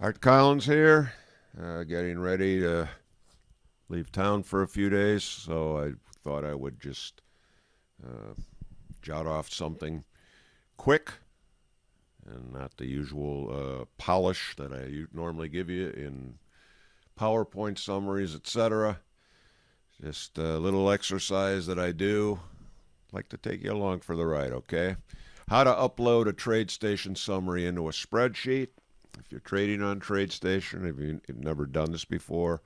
Art Collins here, getting ready to leave town for a few days, so I thought I would just uh, jot off something quick and not the usual polish that I normally give you in PowerPoint summaries, etc. Just a little exercise that I do. I'd like to take you along for the ride, okay? How to upload a TradeStation summary into a spreadsheet. If you're trading on TradeStation, if you've never done this before,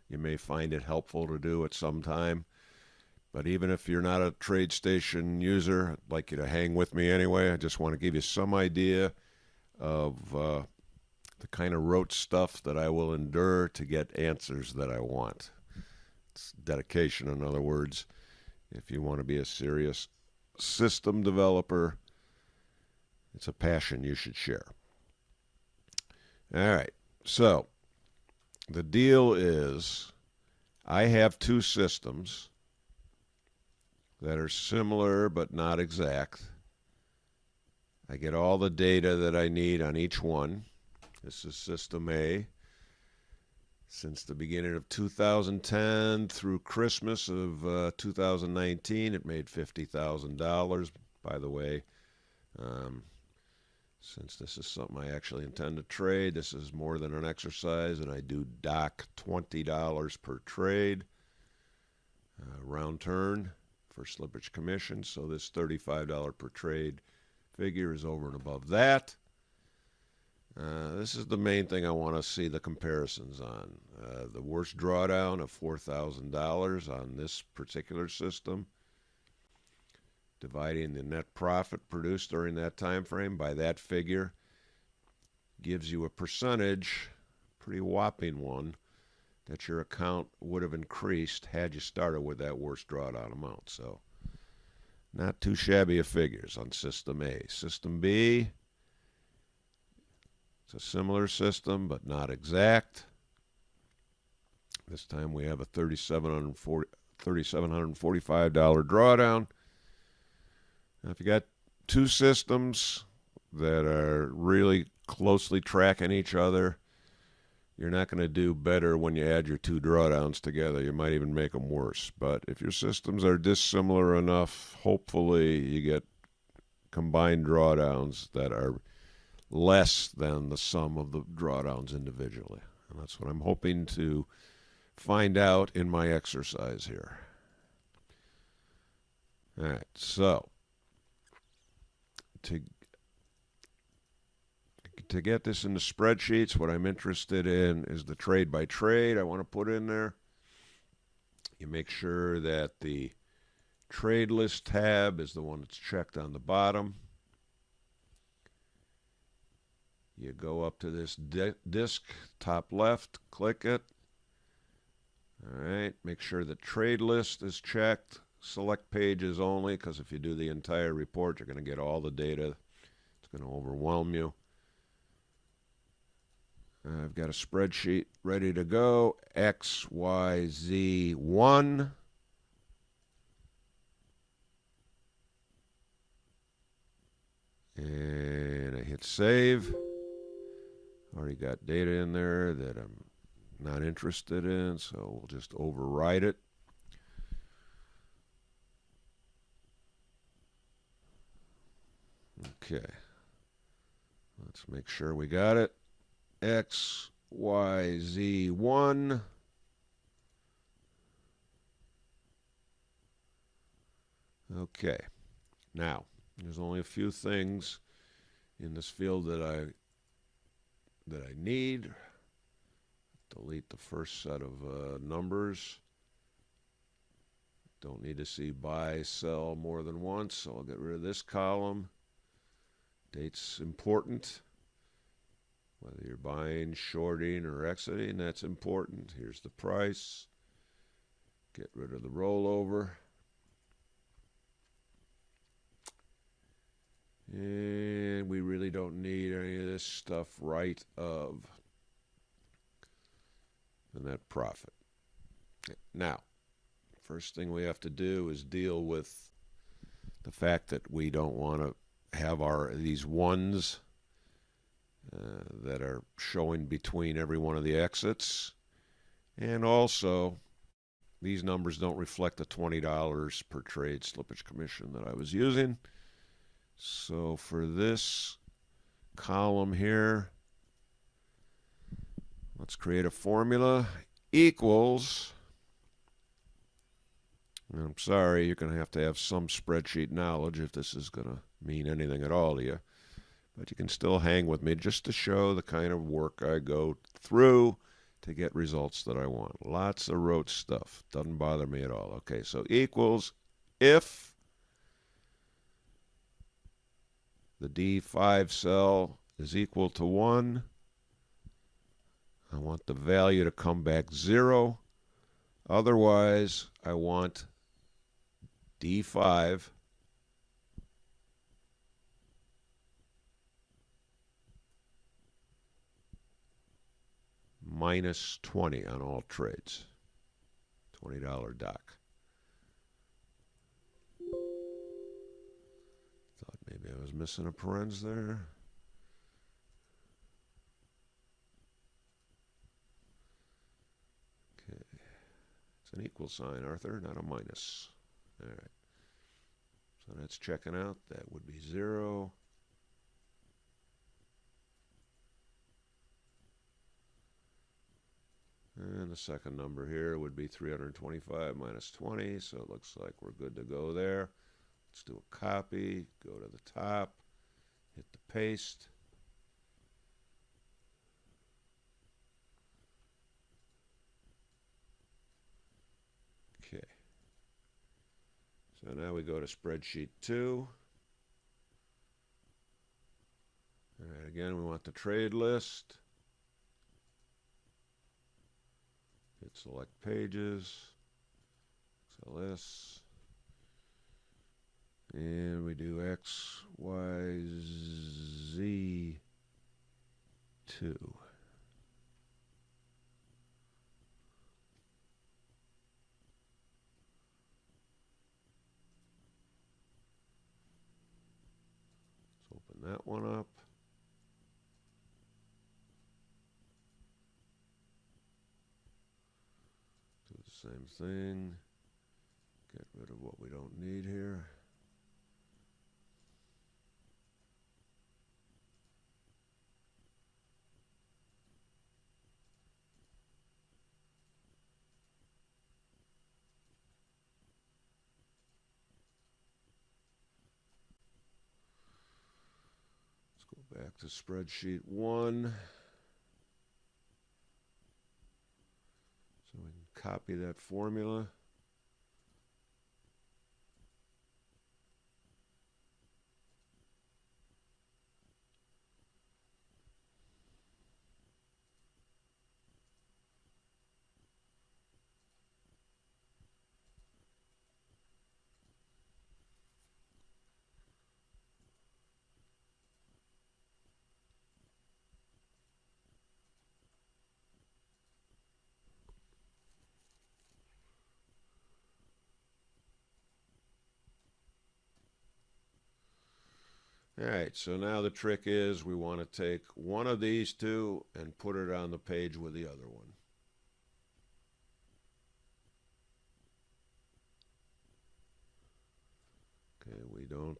you may find it helpful to do at some time. But even if you're not a TradeStation user, I'd like you to hang with me anyway. I just want to give you some idea of the kind of rote stuff that I will endure to get answers that I want. It's dedication, in other words. If you want to be a serious system developer, it's a passion you should share. All right, so the deal is I have two systems that are similar but not exact. I get all the data that I need on each one. This is System A. Since the beginning of 2010 through Christmas of 2019, it made $50,000. By the way, since this is something I actually intend to trade, this is more than an exercise, and I do dock $20 per trade, round turn for slippage commission. So this $35 per trade figure is over and above that. This is the main thing I want to see the comparisons on. The worst drawdown of $4,000 on this particular system, dividing the net profit produced during that time frame by that figure, gives you a percentage, pretty whopping one, that your account would have increased had you started with that worst drawdown amount. So not too shabby of figures on System A. System B, it's a similar system but not exact. This time we have a $3,745 drawdown. Now, if you got two systems that are really closely tracking each other, you're not going to do better when you add your two drawdowns together. You might even make them worse. But if your systems are dissimilar enough, hopefully you get combined drawdowns that are less than the sum of the drawdowns individually. And that's what I'm hoping to find out in my exercise here. All right, so to get this into spreadsheets, what I'm interested in is the trade by trade I want to put in there. You make sure that the trade list tab is the one that's checked on the bottom. You go up to this disk, top left, click it. All right, make sure the trade list is checked. Select pages only, because if you do the entire report, you're going to get all the data. It's going to overwhelm you. I've got a spreadsheet ready to go. XYZ1. And I hit save. Already got data in there that I'm not interested in, so we'll just override it. Okay. Let's make sure we got it. XYZ1. Okay. Now, there's only a few things in this field that I need. Delete the first set of numbers. Don't need to see buy, sell more than once, so I'll get rid of this column. Date's important. Whether you're buying, shorting, or exiting, that's important. Here's the price. Get rid of the rollover. And we really don't need any of this stuff right of the net profit. Now, first thing we have to do is deal with the fact that we don't want to have these ones that are showing between every one of the exits. And also, these numbers don't reflect the $20 per trade slippage commission that I was using. So for this column here, let's create a formula. Equals, and I'm sorry, you're going to have some spreadsheet knowledge if this is going to mean anything at all to you. But you can still hang with me just to show the kind of work I go through to get results that I want. Lots of rote stuff. Doesn't bother me at all. Okay, so equals if the D5 cell is equal to 1, I want the value to come back 0. Otherwise, I want D5 minus 20 on all trades. $20 dock. Thought maybe I was missing a parens there. Okay. It's an equal sign, Arthur, not a minus. All right. So that's checking out. That would be 0. And the second number here would be 325 minus 20, so it looks like we're good to go there. Let's do a copy, go to the top, hit the paste. Okay. So now we go to spreadsheet 2. All right, again, we want the trade list. Hit select pages, XLS, and we do X, Y, Z, 2. Let's open that one up. Same thing. Get rid of what we don't need here. Let's go back to spreadsheet 1. So we can copy that formula. All right, so now the trick is we want to take one of these two and put it on the page with the other one. Okay, we don't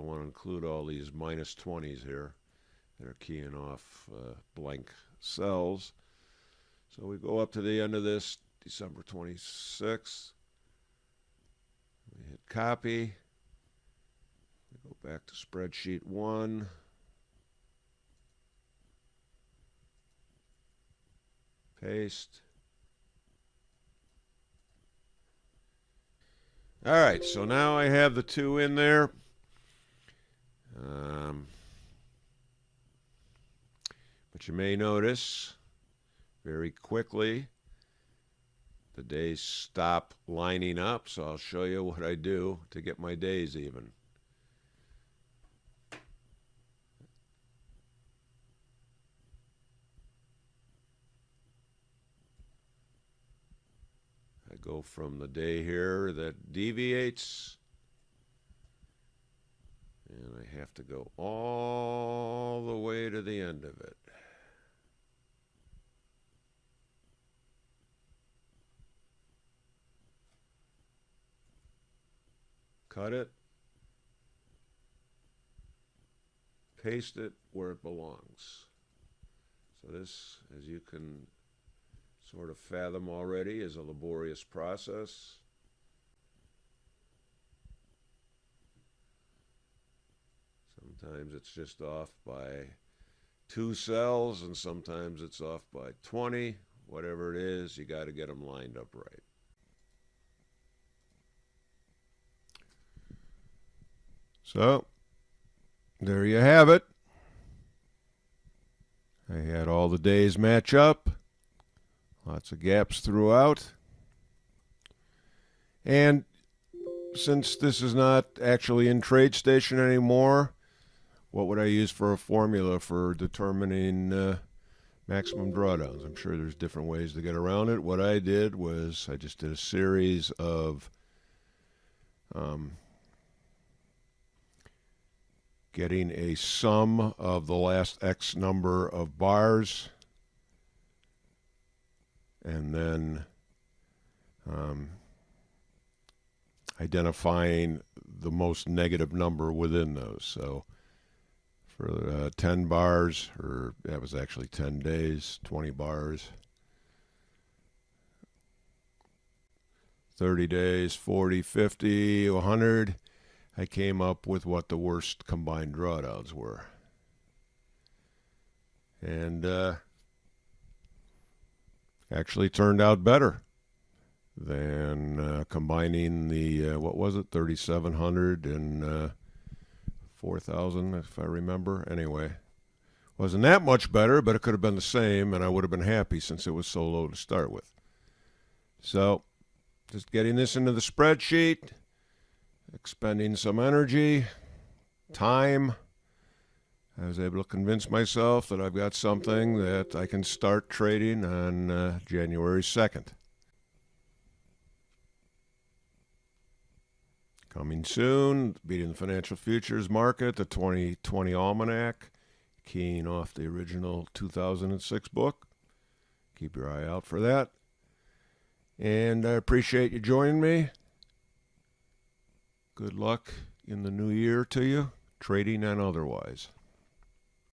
want to include all these minus 20s here that are keying off blank cells. So we go up to the end of this, December 26th. We hit copy. We go back to spreadsheet 1. Paste. All right, so now I have the 2 in there. But you may notice very quickly the days stop lining up, so I'll show you what I do to get my days even. I go from the day here that deviates, and I have to go all the way to the end of it. Cut it, paste it where it belongs. So this, as you can sort of fathom already, is a laborious process. Sometimes it's just off by 2 cells, and sometimes it's off by 20. Whatever it is, you got to get them lined up right. So, there you have it. I had all the days match up. Lots of gaps throughout. And since this is not actually in TradeStation anymore, what would I use for a formula for determining maximum drawdowns? I'm sure there's different ways to get around it. What I did was I just did a series of getting a sum of the last X number of bars, and then identifying the most negative number within those. So for 10 bars, or that was actually 10 days, 20 bars, 30 days, 40, 50, 100, I came up with what the worst combined drawdowns were. And actually turned out better than combining the, what was it, 3,700 and 4,000, if I remember. Anyway, wasn't that much better, but it could have been the same, and I would have been happy since it was so low to start with. So, just getting this into the spreadsheet, expending some energy, time. I was able to convince myself that I've got something that I can start trading on January 2nd. Coming soon, Beating the Financial Futures Market, the 2020 Almanac, keying off the original 2006 book. Keep your eye out for that. And I appreciate you joining me. Good luck in the new year to you, trading and otherwise.